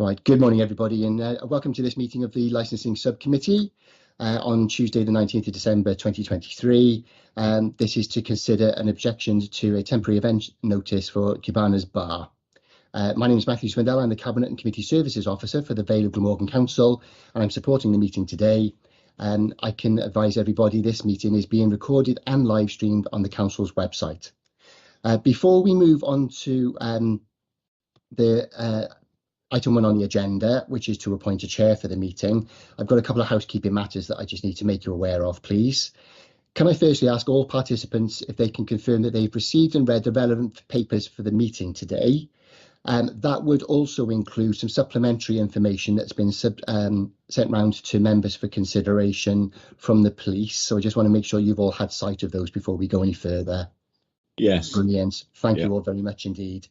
Right, good morning everybody, and welcome to this meeting of the Licensing Subcommittee on Tuesday the 19th of December 2023. This is to consider an objection to a temporary event notice for Cabana's Bar. My name is Matthew Swindell. I'm the Cabinet and Committee Services Officer for the Vale of Glamorgan Council, and I'm supporting the meeting today. I can advise everybody this meeting is being recorded and live streamed on the Council's website. Before we move on to the item 1 on the agenda, which is to appoint a chair for the meeting, I've got a couple of housekeeping matters that I just need to make you aware of, please. Can I firstly ask all participants if they can confirm that they've received and read the relevant papers for the meeting today? That would also include some supplementary information that's been sent round to members for consideration from the police. So I just want to make sure you've all had sight of those before we go any further. Yes. Brilliant. Thank you all very much indeed.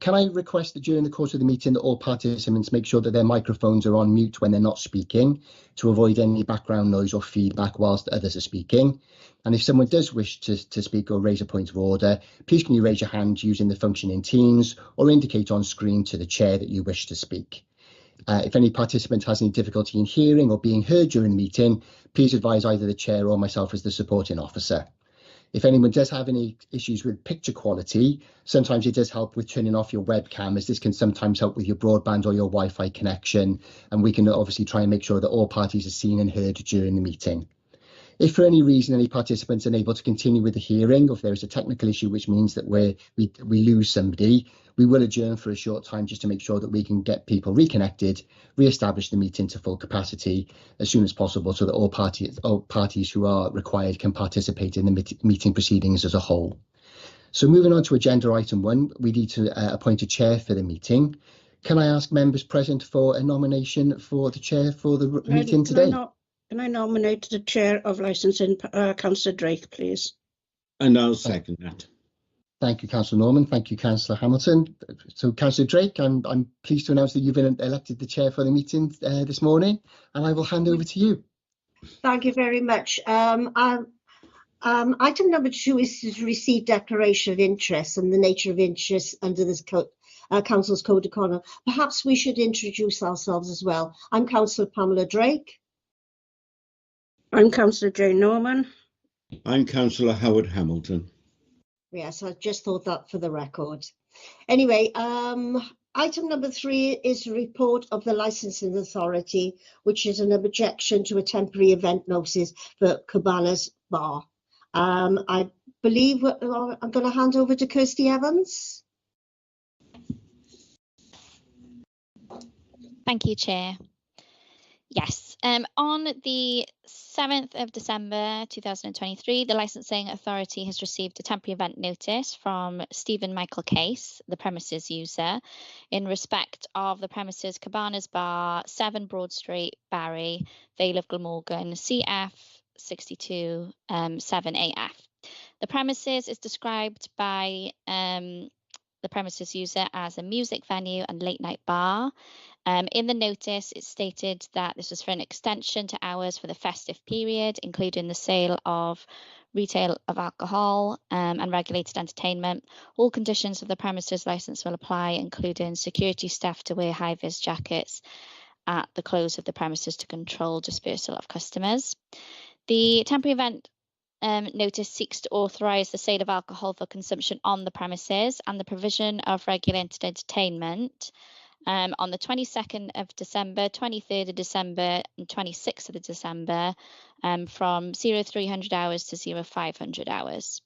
Can I request that during the course of the meeting that all participants make sure that their microphones are on mute when they're not speaking to avoid any background noise or feedback whilst others are speaking? And if someone does wish to speak or raise a point of order, please can you raise your hand using the function in Teams or indicate on screen to the chair that you wish to speak. If any participant has any difficulty in hearing or being heard during the meeting, please advise either the chair or myself as the supporting officer. If anyone does have any issues with picture quality, sometimes it does help with turning off your webcam, as this can sometimes help with your broadband or your Wi-Fi connection, and we can obviously try and make sure that all parties are seen and heard during the meeting. If for any reason any participants are unable to continue with the hearing, or if there is a technical issue which means that we lose somebody, we will adjourn for a short time just to make sure that we can get people reconnected, re-establish the meeting to full capacity as soon as possible, so that all parties who are required can participate in the meeting proceedings as a whole. So moving on to agenda item 1, we need to appoint a chair for the meeting. Can I ask members present for a nomination for the chair for the meeting today? Can I nominate the chair of licensing, Councillor Drake, please? And I'll second that. Thank you, Councillor Norman. Thank you, Councillor Hamilton. So, Councillor Drake, I'm pleased to announce that you've been elected the chair for the meeting this morning, and I will hand over to you. Thank you very much. Item number 2 is to receive declaration of interest and the nature of interest under this Council's Code of Conduct. Perhaps we should introduce ourselves as well. I'm Councillor Pamela Drake. I'm Councillor Jane Norman. I'm Councillor Howard Hamilton. Yes, I just thought that for the record. Anyway, item number 3 is a report of the Licensing Authority, which is an objection to a temporary event notice for Cabana's Bar. I believe I'm going to hand over to Kirsty Evans. Thank you, Chair. Yes, on the 7th of December 2023, the Licensing Authority has received a temporary event notice from Stephen Michael Case, the premises user, in respect of the premises Cabana's Bar, 7 Broad Street, Barry, Vale of Glamorgan, CF 62 7AF. The premises is described by the premises user as a music venue and late night bar. In the notice, it stated that this was for an extension to hours for the festive period, including the sale of retail of alcohol and regulated entertainment. All conditions of the premises license will apply, including security staff to wear high-vis jackets at the close of the premises to control dispersal of customers. The temporary event notice seeks to authorise the sale of alcohol for consumption on the premises and the provision of regulated entertainment on the 22nd of December, 23rd of December and 26th of December from 0300 hours to 0500 hours.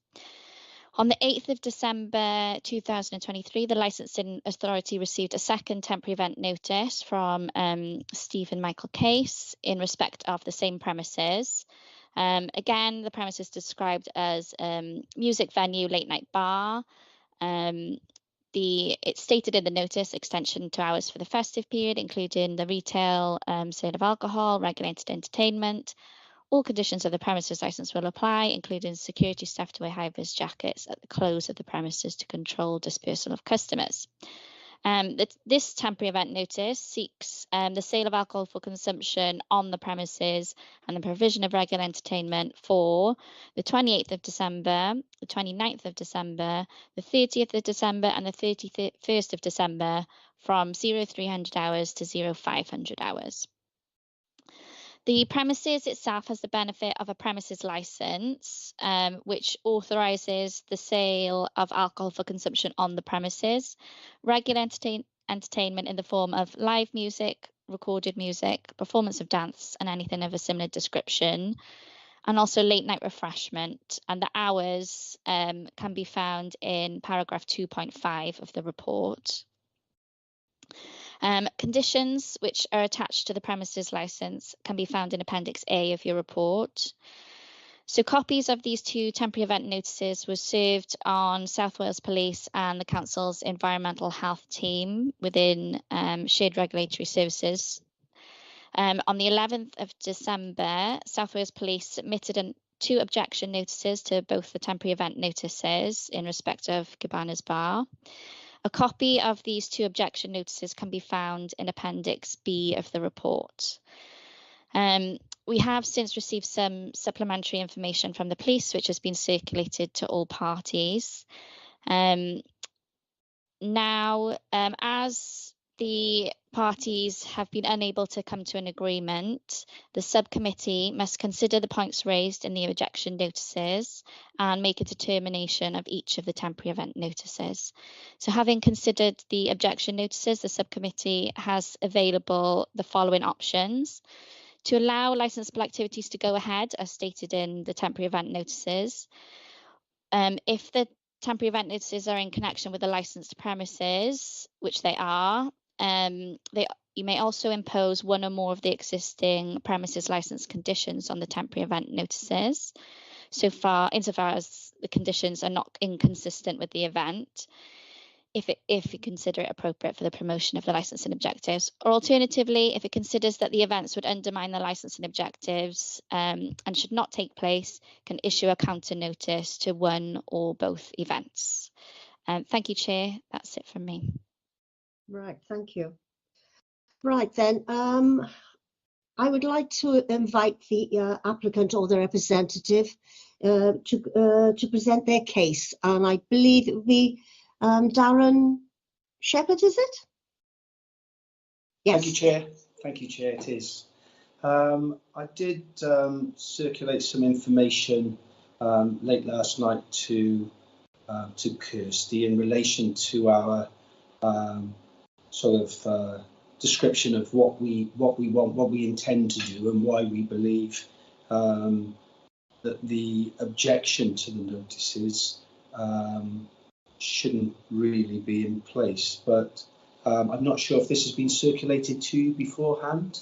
On the 8th of December 2023, the Licensing Authority received a second temporary event notice from Stephen Michael Case in respect of the same premises. Again, the premise is described as music venue, late night bar. It's stated in the notice extension to hours for the festive period, including the retail sale of alcohol, regulated entertainment. All conditions of the premises license will apply, including security staff to wear high-vis jackets at the close of the premises to control dispersal of customers. This temporary event notice seeks the sale of alcohol for consumption on the premises and the provision of regular entertainment for the 28th of December, the 29th of December, the 30th of December and the 31st of December from 0300 hours to 0500 hours. The premises itself has the benefit of a premises license, which authorises the sale of alcohol for consumption on the premises, regular entertainment in the form of live music, recorded music, performance of dance, and anything of a similar description, and also late night refreshment. And the hours can be found in paragraph 2.5 of the report. Conditions which are attached to the premises licence can be found in Appendix A of your report. So copies of these two temporary event notices were served on South Wales Police and the Council's Environmental Health Team within Shared Regulatory Services. On the 11th of December, South Wales Police submitted 2 objection notices to both the temporary event notices in respect of Cabana's Bar. A copy of these 2 objection notices can be found in Appendix B of the report. We have since received some supplementary information from the police, which has been circulated to all parties. Now, as the parties have been unable to come to an agreement, the subcommittee must consider the points raised in the objection notices and make a determination of each of the temporary event notices. So having considered the objection notices, the subcommittee has available the following options: to allow licensable activities to go ahead as stated in the temporary event notices. If the temporary event notices are in connection with the licensed premises, which they are, you may also impose one or more of the existing premises license conditions on the temporary event notices, insofar as the conditions are not inconsistent with the event, if you consider it appropriate for the promotion of the licensing objectives. Or alternatively, if it considers that the events would undermine the licensing objectives and should not take place, can issue a counter notice to one or both events. Thank you, Chair. That's it from me. Right, thank you. Right then, I would like to invite the applicant or the representative to present their case, and I believe it would be Darren Shepherd, is it? Yes. Thank you, Chair. Thank you, Chair. It is. I did circulate some information late last night to Kirsty in relation to our description of what we want, what we intend to do, and why we believe that the objection to the notices shouldn't really be in place. But I'm not sure if this has been circulated to you beforehand.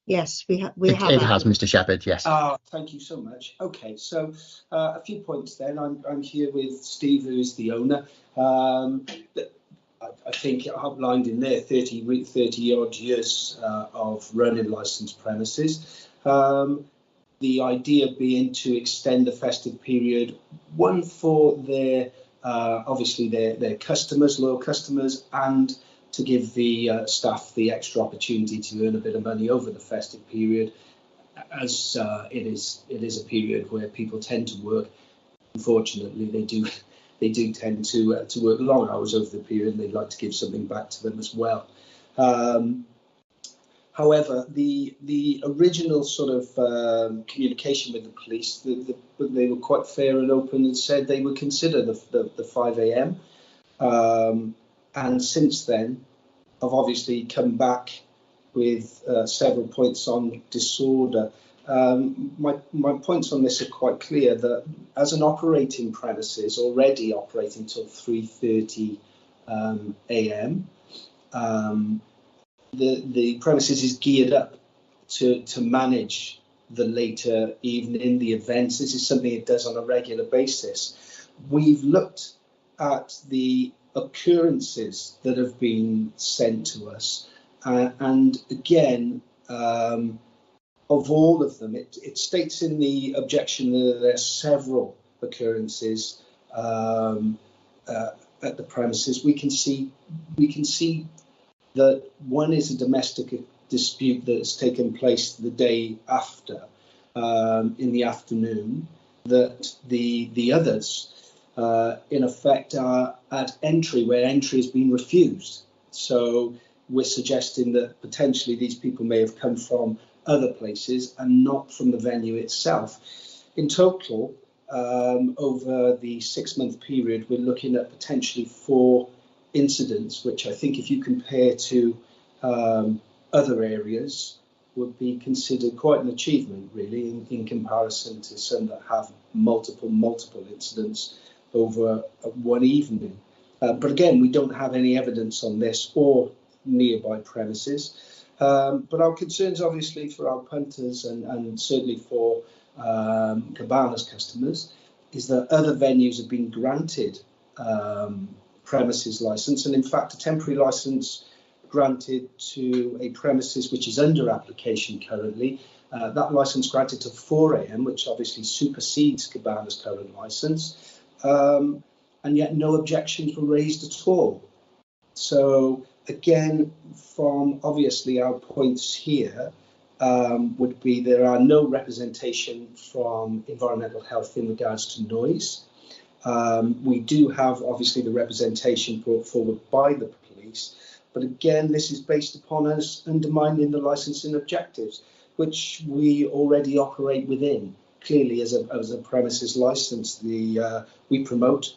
Yes, we have. It has, Mr. Shepherd. Yes. Thank you so much. Okay, so a few points then. I'm here with Steve, who is the owner. I think outlined in there 30 odd years of running licensed premises. The idea being to extend the festive period, one for their obviously their customers, loyal customers, and to give the staff the extra opportunity to earn a bit of money over the festive period, as it is a period where people tend to work. Unfortunately, they do tend to work long hours over the period, and they'd like to give something back to them as well. However, the original sort of communication with the police, they were quite fair and open and said they would consider the 5 a.m. And since then, I've obviously come back with several points on disorder. My points on this are quite clear, that as an operating premises, already operating till 3:30 a.m., the premises is geared up to manage the later evening, the events. This is something it does on a regular basis. We've looked at the occurrences that have been sent to us, and again, of all of them, it states in the objection that there are several occurrences at the premises, we can see that one is a domestic dispute that's taken place the day after, in the afternoon, that the others in effect are at entry where entry has been refused. So we're suggesting that potentially these people may have come from other places and not from the venue itself. In total, over the 6-month period, we're looking at potentially 4 incidents, which I think if you compare to other areas would be considered quite an achievement, really, in comparison to some that have multiple incidents over one evening. But again, we don't have any evidence on this or nearby premises. But our concerns, obviously, for our punters and certainly for Cabana's customers, is that other venues have been granted premises license, and in fact, a temporary license granted to a premises which is under application currently. That license granted to 4 AM, which obviously supersedes Cabana's current license, and yet no objections were raised at all. So again, from obviously our points here would be there are no representation from environmental health in regards to noise. We do have obviously the representation brought forward by the police, but again, this is based upon us undermining the licensing objectives, which we already operate within. Clearly, as a premises license, we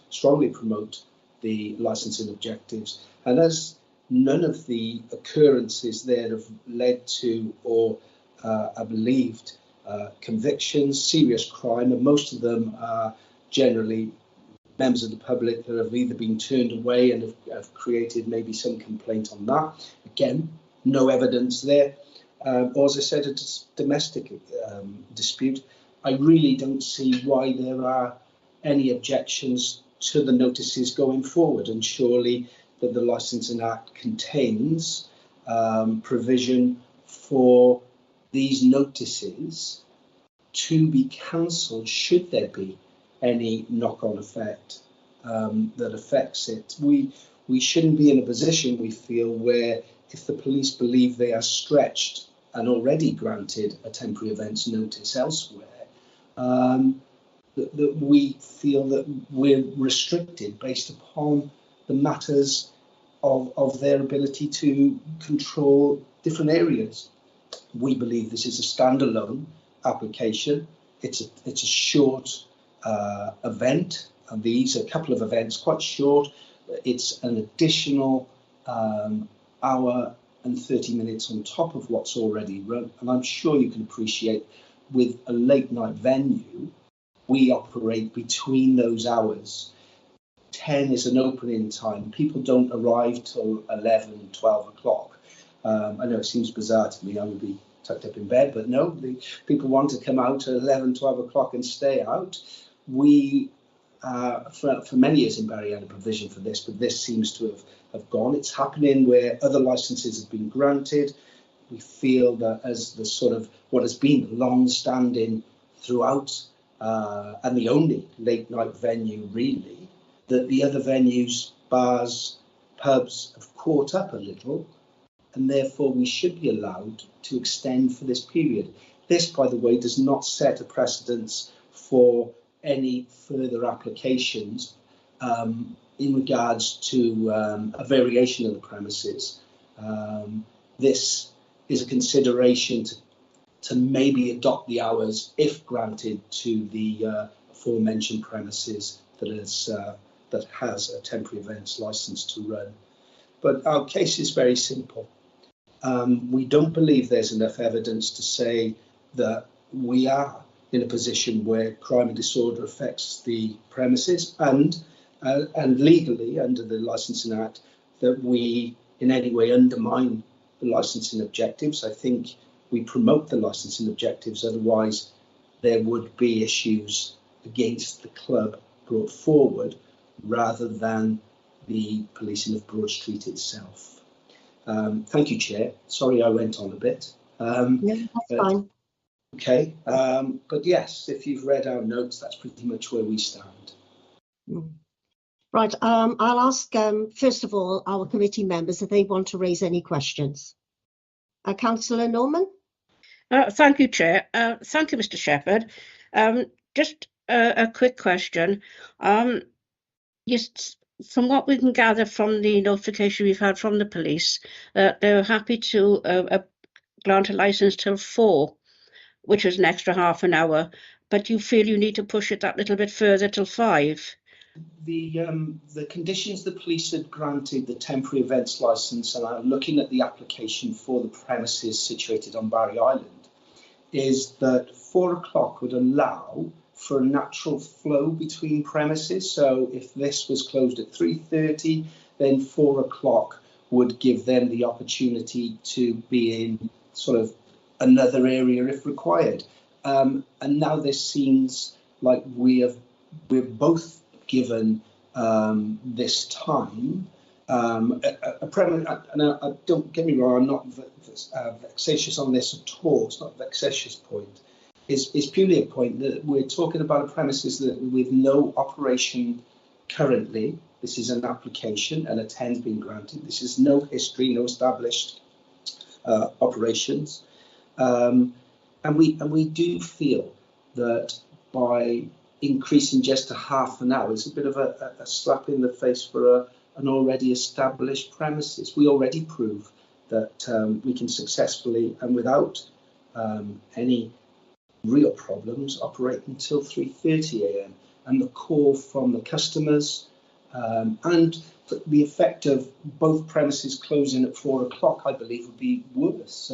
strongly promote the licensing objectives, and as none of the occurrences there have led to or are believed convictions, serious crime, and most of them are generally members of the public that have either been turned away and have created maybe some complaint on that. Again, no evidence there. Or as I said, a domestic dispute. I really don't see why there are any objections to the notices going forward, and surely that the Licensing Act contains provision for these notices to be cancelled should there be any knock-on effect that affects it. We shouldn't be in a position, we feel, where if the police believe they are stretched and already granted a temporary events notice elsewhere, that we feel that we're restricted based upon the matters of their ability to control different areas. We believe this is a standalone application. It's a short event, and these are a couple of events, quite short. It's an additional hour and 30 minutes on top of what's already run, and I'm sure you can appreciate with a late night venue, we operate between those hours. 10 is an opening time. People don't arrive till 11, 12 o'clock. I know it seems bizarre to me, I would be tucked up in bed, but no, people want to come out at 11, 12 o'clock and stay out. We, for many years in Barry, had a provision for this, but this seems to have gone. It's happening where other licenses have been granted. We feel that as the sort of what has been long-standing throughout and the only late night venue really, that the other venues, bars, pubs have caught up a little, and therefore we should be allowed to extend for this period. This, by the way, does not set a precedence for any further applications in regards to a variation of the premises. This is a consideration to maybe adopt the hours, if granted, to the aforementioned premises that has a temporary events license to run. But our case is very simple. We don't believe there's enough evidence to say that we are in a position where crime and disorder affects the premises, and legally under the Licensing Act that we in any way undermine the licensing objectives. I think we promote the licensing objectives, otherwise there would be issues against the club brought forward rather than the policing of Broad Street itself. Thank you, Chair. Sorry I went on a bit. No, that's fine. Okay, but yes, if you've read our notes, that's pretty much where we stand. Right, I'll ask, first of all, our committee members if they want to raise any questions. Councillor Norman? Thank you, Chair. Thank you, Mr. Shepherd. Just a quick question. Yes, from what we can gather from the notification we've had from the police, they're happy to grant a licence till 4, which is an extra half an hour, but you feel you need to push it that little bit further till 5. The conditions the police had granted the temporary events licence, and I'm looking at the application for the premises situated on Barry Island, is that 4 o'clock would allow for a natural flow between premises. So if this was closed at 3:30, then 4 o'clock would give them the opportunity to be in sort of another area if required. And now this seems like we're both given this time. Don't get me wrong, I'm not vexatious on this at all. It's not a vexatious point. It's purely a point that we're talking about a premises that with no operation currently. This is an application and a 10's been granted. This is no history, no established operations. And we do feel that by increasing just to half an hour is a bit of a slap in the face for an already established premises. We already prove that we can successfully and without any real problems operate until 3:30 a.m. And the call from the customers and the effect of both premises closing at 4 o'clock, I believe, would be worse.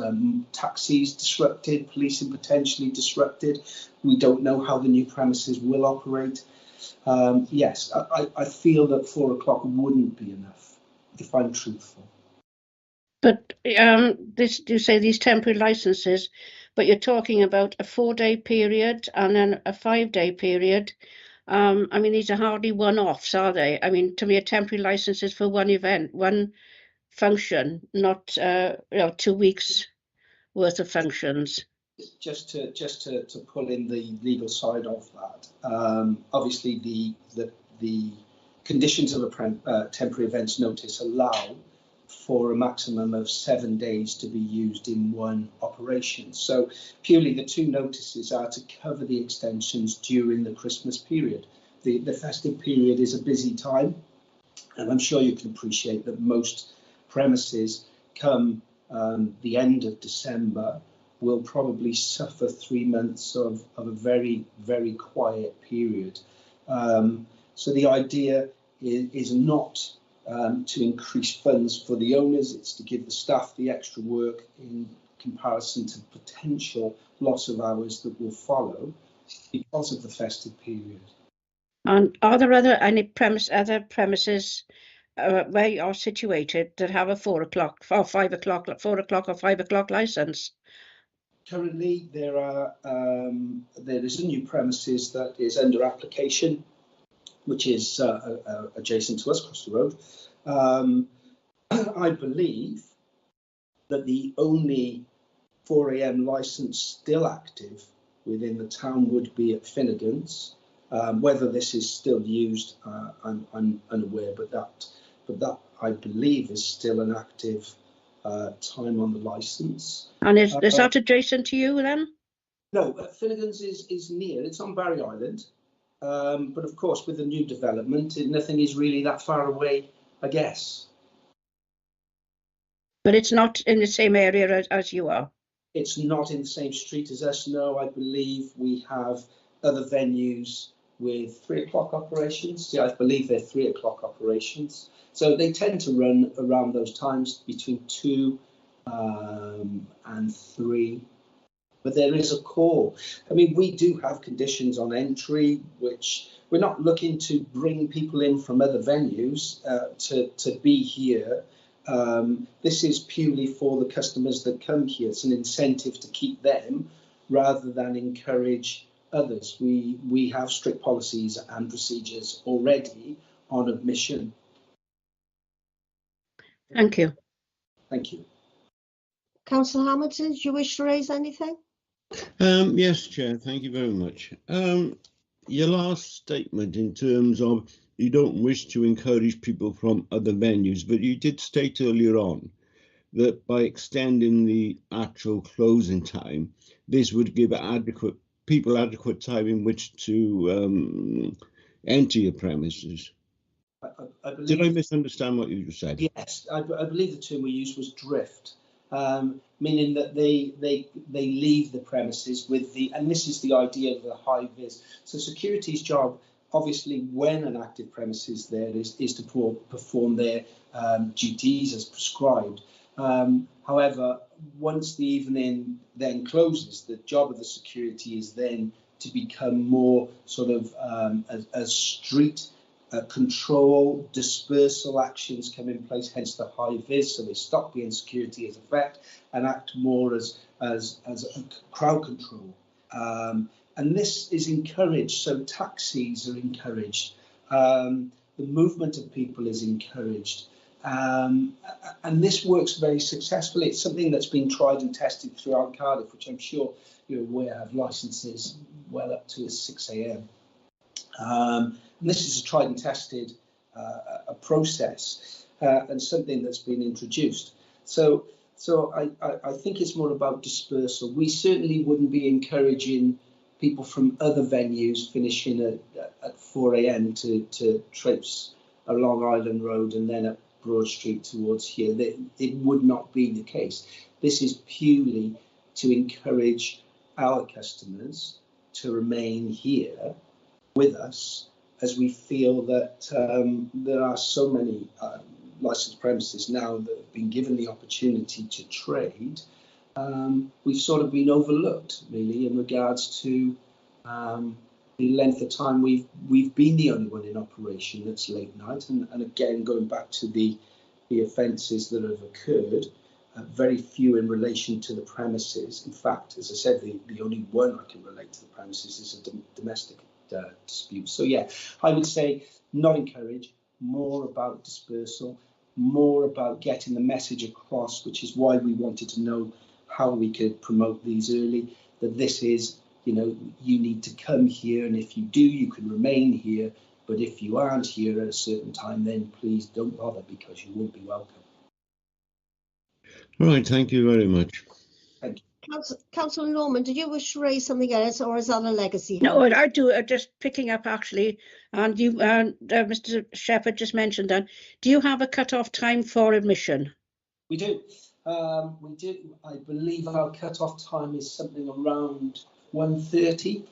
Taxis disrupted, policing potentially disrupted. We don't know how the new premises will operate. Yes, I feel that 4 o'clock wouldn't be enough, if I'm truthful. But you say these temporary licences, but you're talking about a 4-day period and then a 5-day period. I mean, these are hardly one-offs, are they? I mean, to me, a temporary licence is for one event, one function, not 2 weeks worth of functions. Just to pull in the legal side of that, obviously the conditions of a temporary events notice allow for a maximum of 7 days to be used in one operation. So purely the two notices are to cover the extensions during the Christmas period. The festive period is a busy time, and I'm sure you can appreciate that most premises come the end of December will probably suffer 3 months of a very, very quiet period. So the idea is not to increase funds for the owners, it's to give the staff the extra work in comparison to potential loss of hours that will follow because of the festive period. And are there other premises where you are situated that have a 4 o'clock or 5 o'clock, 4 o'clock or 5 o'clock licence? Currently, there is a new premises that is under application, which is adjacent to us across the road. I believe that the only 4 a.m. licence still active within the town would be at Finnegan's. Whether this is still used, I'm unaware, but that I believe is still an active time on the licence. And is that adjacent to you then? No, Finnegan's is near. It's on Barry Island. But of course, with the new development, nothing is really that far away, I guess. But it's not in the same area as you are? It's not in the same street as us, no. I believe we have other venues with 3 o'clock operations. Yeah, I believe they're 3 o'clock operations. So they tend to run around those times between 2 and 3. But there is a call. I mean, we do have conditions on entry, which we're not looking to bring people in from other venues to be here. This is purely for the customers that come here. It's an incentive to keep them rather than encourage others. We have strict policies and procedures already on admission. Thank you. Thank you. Councillor Hamilton, do you wish to raise anything? Yes, Chair, thank you very much. your last statement in terms of you don't wish to encourage people from other venues, but you did state earlier on that by extending the actual closing time, this would give people adequate time in which to enter your premises. I believe, did I misunderstand what you just said? Yes, I believe the term we used was drift, meaning that they leave the premises with the, and this is the idea of the high vis. So security's job, obviously, when an active premises there is to perform their duties as prescribed. However, once the evening then closes, the job of the security is then to become more sort of a street control, dispersal actions come in place, hence the high vis, so they stop being security as effect and act more as a crowd control. And this is encouraged, so taxis are encouraged, the movement of people is encouraged, and this works very successfully. It's something that's been tried and tested throughout Cardiff, which I'm sure you're aware of licences well up to 6 a.m. And this is a tried and tested a process and something that's been introduced. So I think it's more about dispersal. We certainly wouldn't be encouraging people from other venues finishing at 4 a.m. to traipse along Island Road and then up Broad Street towards here. It would not be the case. This is purely to encourage our customers to remain here with us, as we feel that there are so many licensed premises now that have been given the opportunity to trade. We've sort of been overlooked, really, in regards to the length of time we've been the only one in operation that's late night. And again, going back to the offences that have occurred, very few in relation to the premises. In fact, as I said, the only one I can relate to the premises is a domestic dispute. So yeah, I would say not encourage, more about dispersal, more about getting the message across, which is why we wanted to know how we could promote these early, that this is, you need to come here, and if you do, you can remain here, but if you aren't here at a certain time, then please don't bother, because you won't be welcome. All right, thank you very much. Thank you. Councillor Norman, did you wish to raise something else, or is that a legacy? No, I do. Just picking up actually, and you, Mr. Shepherd just mentioned that. Do you have a cut-off time for admission? We do. We do. I believe our cut-off time is something around 1:30.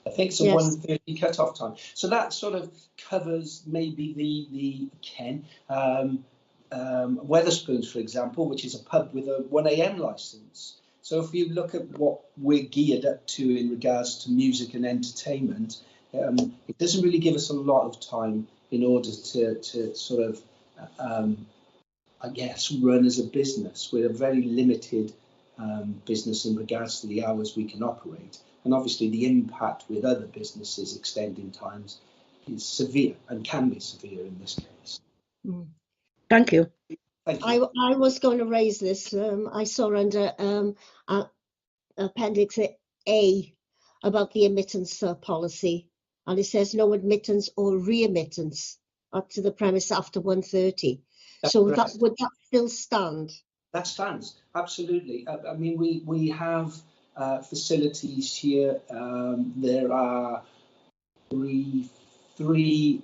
I think it's a 1:30 cut-off time. So that sort of covers maybe the Ken. Wetherspoons, for example, which is a pub with a 1 a.m. licence. So if you look at what we're geared up to in regards to music and entertainment, it doesn't really give us a lot of time in order to sort of, I guess, run as a business. We're a very limited business in regards to the hours we can operate. And obviously the impact with other businesses extending times is severe and can be severe in this case. Thank you. I was going to raise this. I saw under Appendix A about the admittance policy, and it says no admittance or re-admittance up to the premise after 1:30. So would that still stand? That stands, absolutely. I mean, we have facilities here. There are three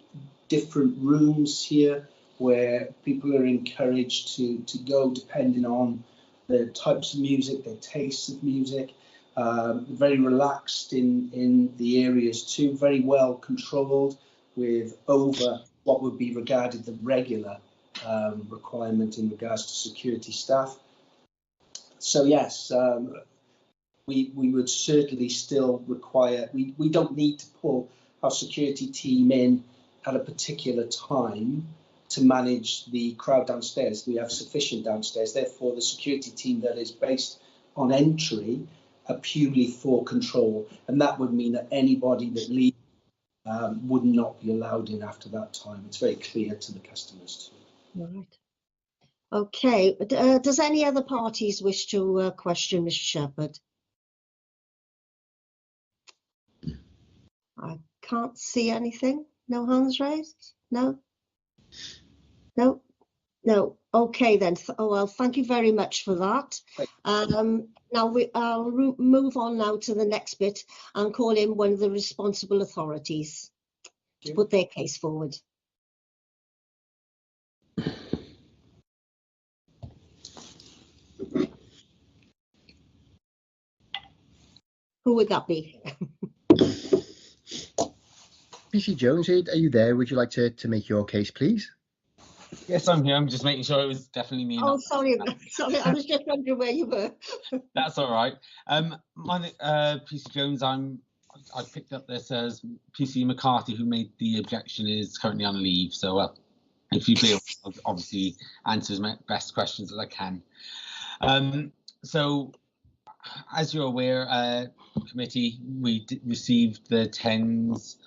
different rooms here where people are encouraged to go depending on their types of music, their tastes of music. Very relaxed in the areas too, very well controlled, with over what would be regarded the regular requirement in regards to security staff. So yes, we would certainly still require, we don't need to pull our security team in at a particular time to manage the crowd downstairs. We have sufficient downstairs, therefore the security team that is based on entry are purely for control, and that would mean that anybody that leaves would not be allowed in after that time. It's very clear to the customers too. Right. Okay, does any other parties wish to question Mr. Shepherd? I Can't see anything. No hands raised? No? No? No. Okay then. Oh, well, thank you very much for that. Now I'll move on now to the next bit and call in one of the responsible authorities to put their case forward. Who would that be? PC Jones, are you there? Would you like to make your case, please? Yes, I'm here. I'm just making sure it was definitely me. Oh, sorry, sorry. I was just wondering where you were. That's all right. My PC Jones. I picked up this as PC McCarthy, who made the objection, is currently on leave. So if you'd be able to obviously answer as many best questions as I can. So as you're aware, committee, we received the TENS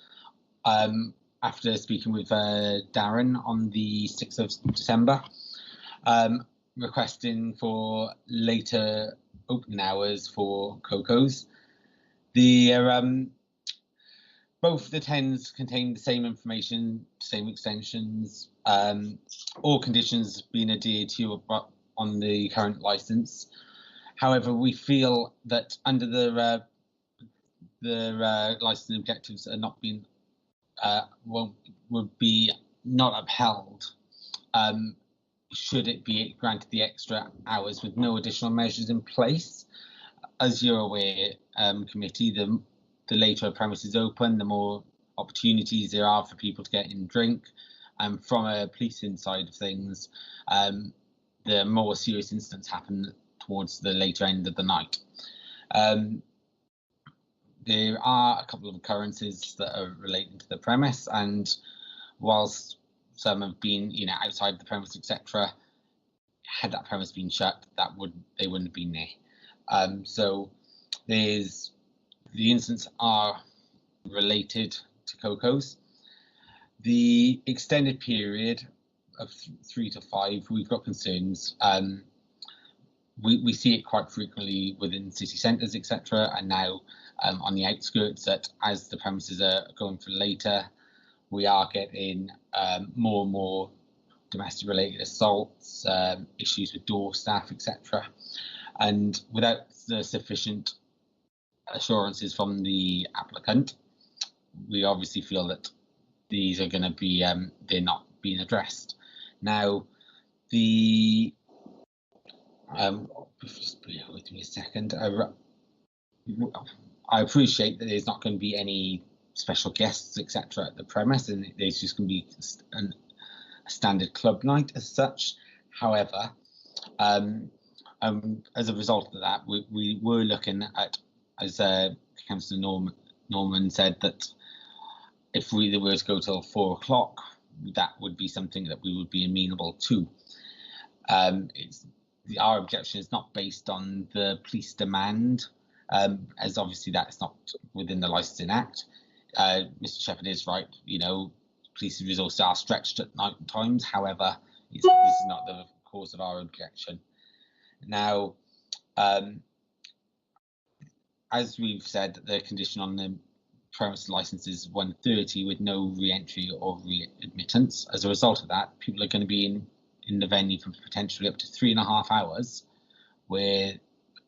after speaking with Darren on the 6th of December, requesting for later opening hours for Coco's. Both the TENs contain the same information, same extensions, all conditions being adhered to on the current license. However, we feel that under the licensing objectives are not being would be not upheld should it be granted the extra hours with no additional measures in place. As you're aware, committee, the later a premise is open, the more opportunities there are for people to get in drink. From a policing side of things, the more serious incidents happen towards the later end of the night. There are a couple of occurrences that are relating to the premise, and whilst some have been, outside the premise, etc., had that premise been shut, they wouldn't have been there. So the incidents are related to Coco's. The extended period of 3 to 5, we've got concerns. We see it quite frequently within city centres, etc., and now on the outskirts, that as the premises are going for later, we are getting more and more domestic related assaults, issues with door staff, etc. And without the sufficient assurances from the applicant, we obviously feel that these are going to be, they're not being addressed. Now, just bear with me a second. I appreciate that there's not going to be any special guests, etc., at the premise, and there's just going to be a standard club night as such. However, as a result of that, we were looking at, as Councillor Norman said, that if we were to go till 4 o'clock, that would be something that we would be amenable to. Our objection is not based on the police demand, as obviously that's not within the Licensing Act. Mr. Shepherd is right, police resources are stretched at night times. However, this is not the cause of our objection. Now, as we've said, the condition on the premise licence is 1:30 with no re-entry or re-admittance. As a result of that, people are going to be in the venue for potentially up to 3.5 hours, where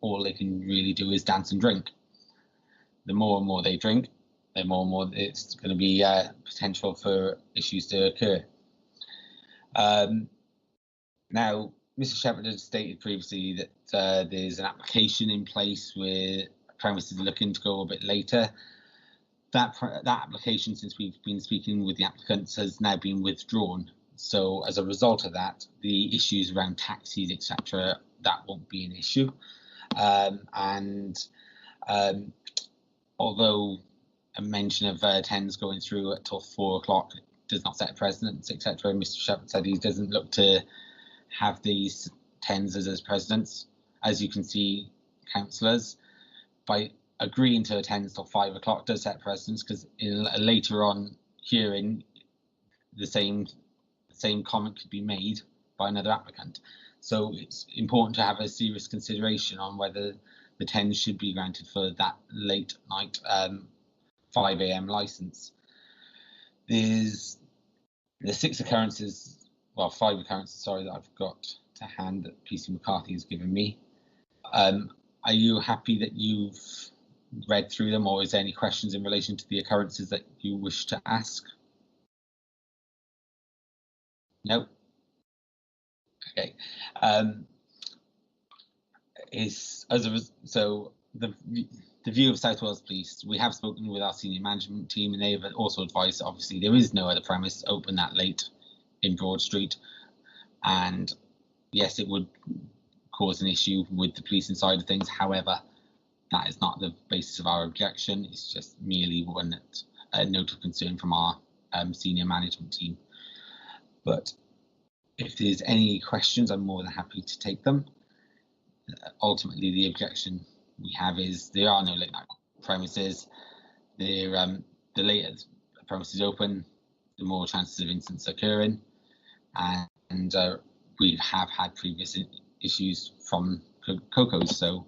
all they can really do is dance and drink. The more and more they drink, the more and more it's going to be potential for issues to occur. Now, Mr. Shepherd has stated previously that there's an application in place where premises are looking to go a bit later. That application, since we've been speaking with the applicants, has now been withdrawn. So as a result of that, the issues around taxis, etc., that won't be an issue. Although a mention of TENs going through until 4 o'clock does not set a precedent, etc., Mr. Shepherd said he doesn't look to have these TENs as precedents. As you can see, councillors, by agreeing to attend until 5 o'clock does set precedents, because in a later on hearing, the same comment could be made by another applicant. So it's important to have a serious consideration on whether the TENs should be granted for that late night 5 a.m. licence. There's 5 occurrences, sorry, that I've got to hand that PC McCarthy has given me. Are you happy that you've read through them, or is there any questions in relation to the occurrences that you wish to ask? No? Okay. So the view of South Wales Police, we have spoken with our senior management team, and they have also advised, obviously, there is no other premise open that late in Broad Street. And yes, it would cause an issue with the policing side of things. However, that is not the basis of our objection. It's just merely a note of concern from our senior management team. But if there's any questions, I'm more than happy to take them. Ultimately, the objection we have is there are no late night premises. The later the premises open, the more chances of incidents occurring, and we have had previous issues from Coco's, so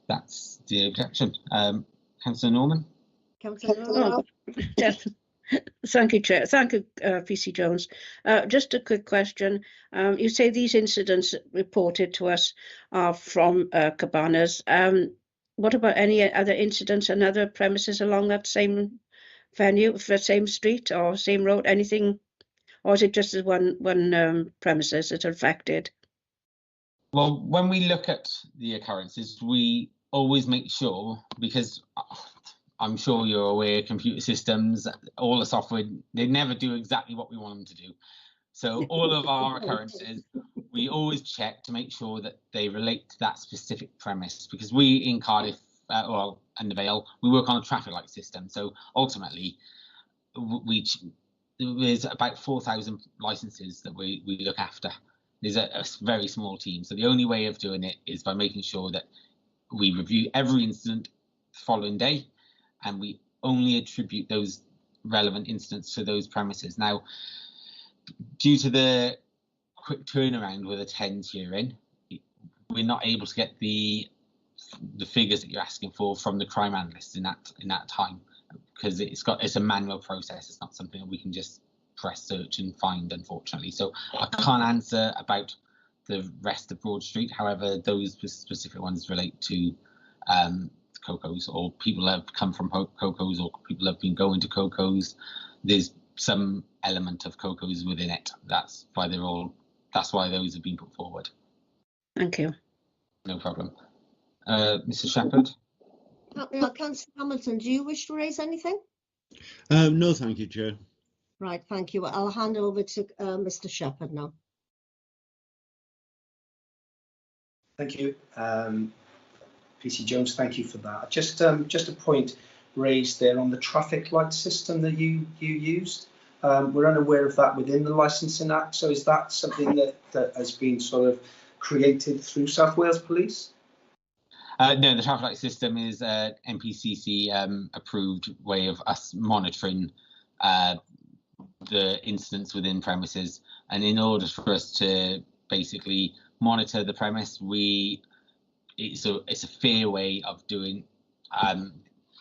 that's the objection. Councillor Norman. Councillor Norman. Yes. Thank you, Chair. Thank you, PC Jones. Just a quick question. You say these incidents reported to us are from Cabanas. What about any other incidents and other premises along that same venue, the same street or same road? Anything, or is it just the one premises that are affected? Well, when we look at the occurrences, we always make sure, because I'm sure you're aware, computer systems, all the software, they never do exactly what we want them to do. So all of our occurrences, we always check to make sure that they relate to that specific premise, because we in Cardiff, and the Vale, we work on a traffic light system. So ultimately, there's about 4,000 licenses that we look after. There's a very small team. So the only way of doing it is by making sure that we review every incident the following day, and we only attribute those relevant incidents to those premises. Now, due to the quick turnaround with a 10s hearing, we're not able to get the figures that you're asking for from the crime analysts in that time, because it's a manual process. It's not something that we can just press search and find, unfortunately. So I can't answer about the rest of Broad Street. However, those specific ones relate to Coco's, or people have come from Coco's, or people have been going to Coco's. There's some element of Coco's within it. That's why those have been put forward. Thank you. No problem. Mr. Shepherd. Councillor Hamilton, do you wish to raise anything? No, thank you, Chair. Right, thank you. I'll hand over to Mr. Shepherd now. Thank you. PC Jones, thank you for that. Just a point raised there on the traffic light system that you used. We're unaware of that within the Licensing Act. So is that something that has been sort of created through South Wales Police? No, the traffic light system is an NPCC approved way of us monitoring the incidents within premises. And in order for us to basically monitor the premise, it's a fair way of doing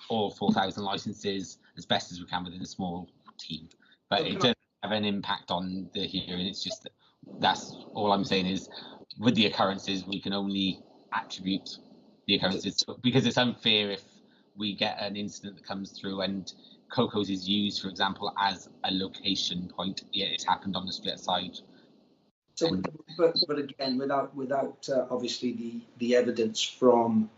all 4,000 licenses as best as we can within a small team. But it doesn't have an impact on the hearing. It's just that's all I'm saying is with the occurrences, we can only attribute the occurrences, because it's unfair if we get an incident that comes through and Coco's is used, for example, as a location point, yet it's happened on the split side. So, but again, without obviously the evidence from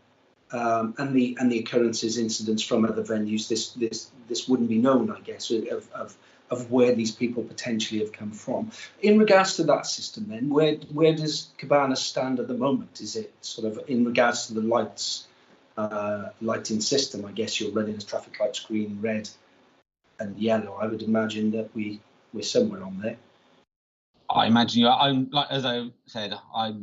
and the occurrences, incidents from other venues, this wouldn't be known, I guess, of where these people potentially have come from. In regards to that system, then, where does Cabana stand at the moment? Is it sort of in regards to the lighting system? I guess you're running as traffic lights green, red, and yellow. I would imagine that we're somewhere on there. I imagine as I said, I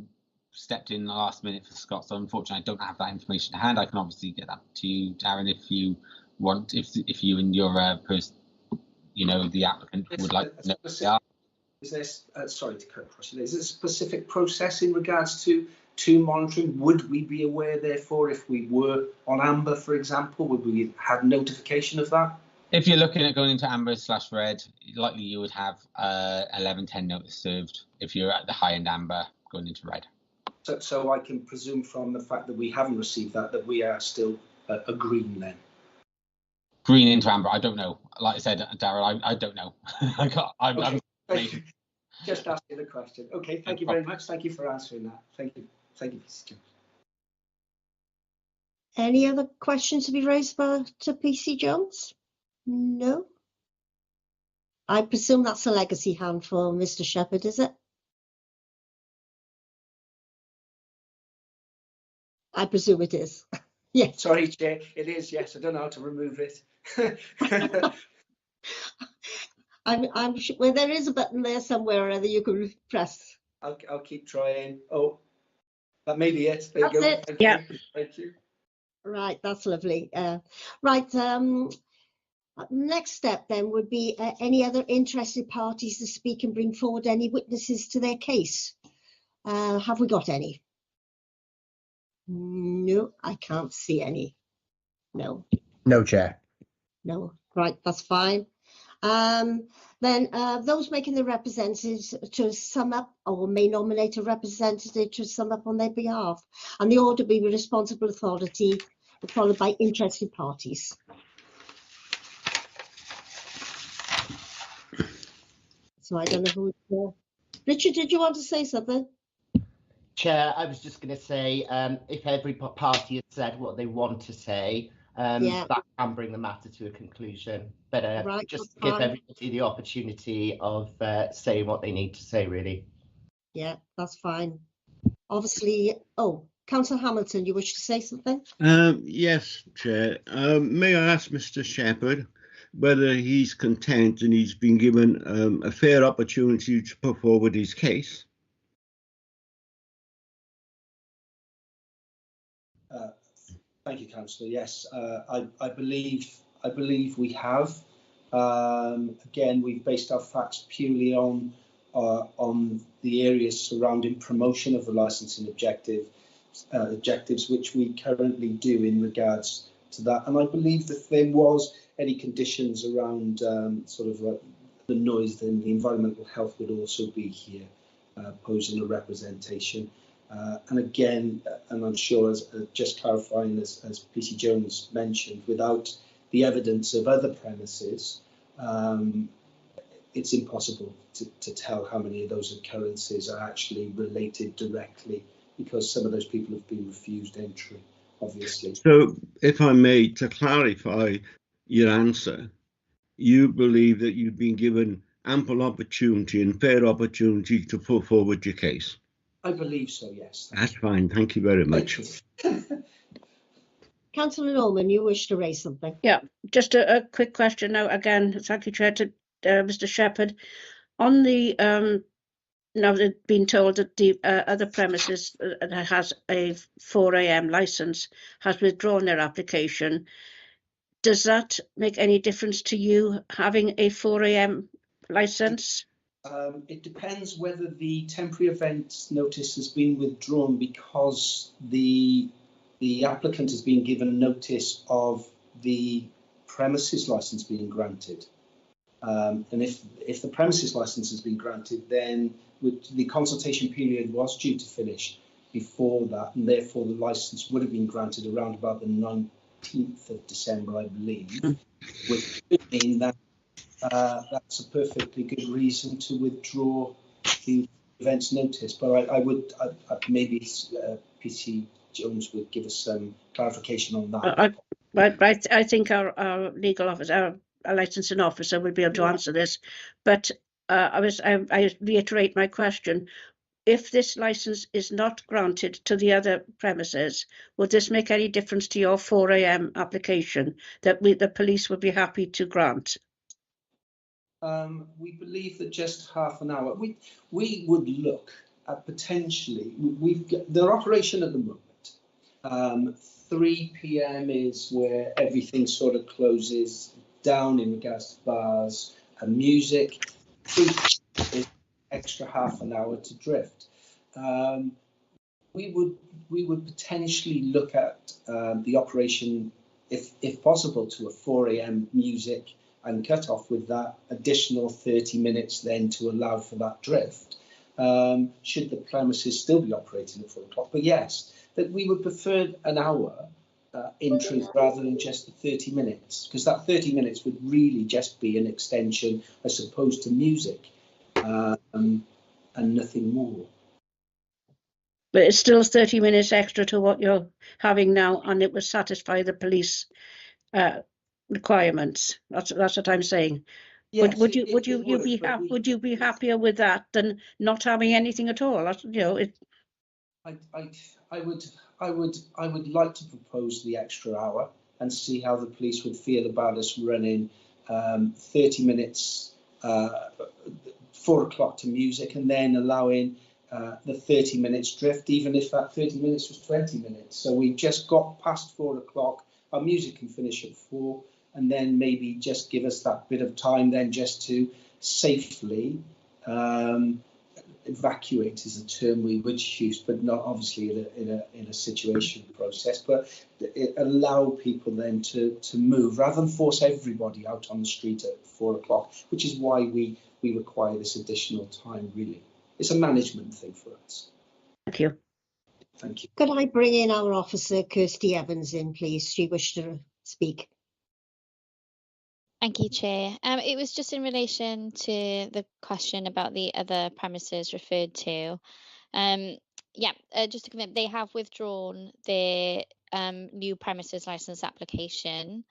stepped in the last minute for Scott, so unfortunately I don't have that information to hand. I can obviously get that to you, Darren, if you want, if you and your person, the applicant would like to know what they are. Is there, sorry to cut across you, is there a specific process in regards to monitoring? Would we be aware, therefore, if we were on amber, for example, would we have notification of that? If you're looking at going into amber/red, likely you would have 11:10 notice served. If you're at the high end amber, going into red. So I can presume from the fact that we haven't received that we are still a green then. Green into amber, I don't know. Like I said, Darryl, I don't know. I'm just asking the question. Okay, thank you very much. Thank you for answering that. Thank you, PC Jones. Any other questions to be raised to PC Jones? No. I presume that's a legacy hand for Mr. Shepherd, is it? I presume it is. Yes. Sorry, Chair, it is. Yes, I don't know how to remove it. I'm sure well, there is a button there somewhere or other you can press. I'll keep trying. Oh, that may be it. There you go. It. Thank Yeah. you. Thank you. Right, that's lovely. Right. Next step then would be any other interested parties to speak and bring forward any witnesses to their case. Have we got any? No, I can't see any. No. No, Chair. No. Right, that's fine. Then those making the representatives to sum up or may nominate a representative to sum up on their behalf, and the order be the responsible authority followed by interested parties. So I don't know who. Richard, did you want to say something? Chair, I was just going to say, if every party has said what they want to say, that can bring the matter to a conclusion. But right, just to give everybody the opportunity of saying what they need to say, really. Yeah, that's fine. Obviously, Councillor Hamilton, you wish to say something? Yes, Chair. May I ask Mr. Shepherd whether he's content and he's been given a fair opportunity to put forward his case? Thank you, Councillor. Yes, I believe we have. Again, we've based our facts purely on the areas surrounding promotion of the licensing objectives, which we currently do in regards to that. And I believe that if there was any conditions around sort of the noise, then the environmental health would also be here, posing a representation. And again, and I'm sure, as just clarifying, as PC Jones mentioned, without the evidence of other premises, it's impossible to tell how many of those occurrences are actually related directly, because some of those people have been refused entry, obviously. So, if I may, to clarify your answer, you believe that you've been given ample opportunity and fair opportunity to put forward your case? I believe so, yes. That's fine. Thank you very much. Councillor Norman, you wish to raise something? Yeah, just a quick question now. Again, thank you, Chair, to Mr. Shepherd. On the now they've been told that the other premises that has a 4 AM licence has withdrawn their application. Does that make any difference to you having a 4 AM licence? It depends whether the temporary event notice has been withdrawn because the applicant has been given notice of the premises licence being granted. And if the premises licence has been granted, then the consultation period was due to finish before that, and therefore the licence would have been granted around about the 19th of December, I believe, which would mean that that's a perfectly good reason to withdraw the events notice. But I would maybe PC Jones would give us some clarification on that. I think our legal officer, our licensing officer, will be able to answer this. But I reiterate my question. If this licence is not granted to the other premises, would this make any difference to your 4 AM application that the police would be happy to grant? We believe that just half an hour. We would look at potentially. We've got their operation at the moment. 3 PM is where everything sort of closes down in regards to bars and music. 3 is extra half an hour to drift. We would potentially look at the operation if possible, to a 4 a.m. music and cut off with that additional 30 minutes then to allow for that drift, should the premises still be operating at 4 o'clock. But yes, that we would prefer an hour in truth rather than just the 30 minutes, because that 30 minutes would really just be an extension as opposed to music and nothing more. But it's still 30 minutes extra to what you're having now, and it would satisfy the police requirements. That's what I'm saying. Yes, would you be happier with that than not having anything at all? You know, I would like to propose the extra hour and see how the police would feel about us running 30 minutes, 4 o'clock to music, and then allowing the 30 minutes drift, even if that 30 minutes was 20 minutes. So we just got past 4 o'clock, our music can finish at 4, and then maybe just give us that bit of time then just to safely evacuate is a term we would use, but not obviously in a situation process, but allow people then to move rather than force everybody out on the street at 4 o'clock, which is why we require this additional time. Really, it's a management thing for us. Thank you. Thank you. Could I bring in our officer Kirsty Evans in, please? She wished to speak. Thank you, Chair. It was just in relation to the question about the other premises referred to. Just to confirm, they have withdrawn their new premises license application,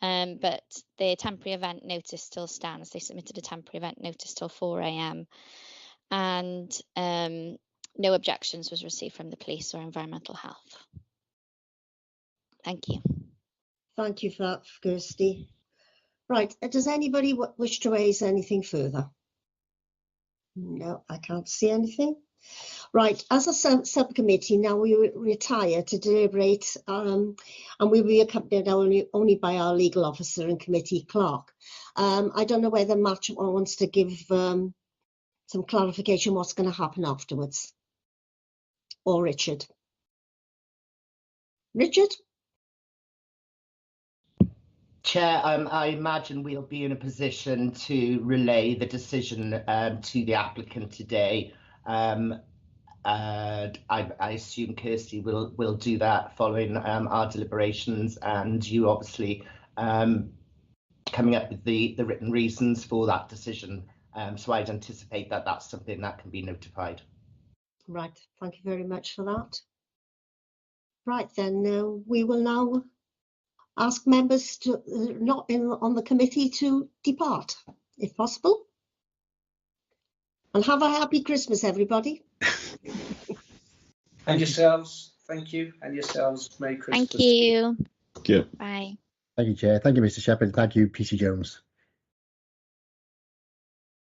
but their temporary event notice still stands. They submitted a temporary event notice till 4 a.m. and no objections was received from the police or environmental health. Thank you. Thank you for that, Kirsty. Right, does anybody wish to raise anything further? No, I can't see anything. Right, as a subcommittee, now we retire to deliberate and we'll be accompanied only by our legal officer and committee clerk. I don't know whether Matt wants to give some clarification what's going to happen afterwards. Or Richard. Richard? Chair, I imagine we'll be in a position to relay the decision to the applicant today. I assume Kirsty will do that following our deliberations, and you obviously coming up with the written reasons for that decision. So I'd anticipate that that's something that can be notified. Right, thank you very much for that. Right then, we will now ask members to not on the committee to depart, if possible. And have a happy Christmas, everybody. And yourselves, thank you. And yourselves, Merry Christmas. Thank you. Thank you. Bye. Thank you, Chair. Thank you, Mr. Shepherd. Thank you, PC Jones.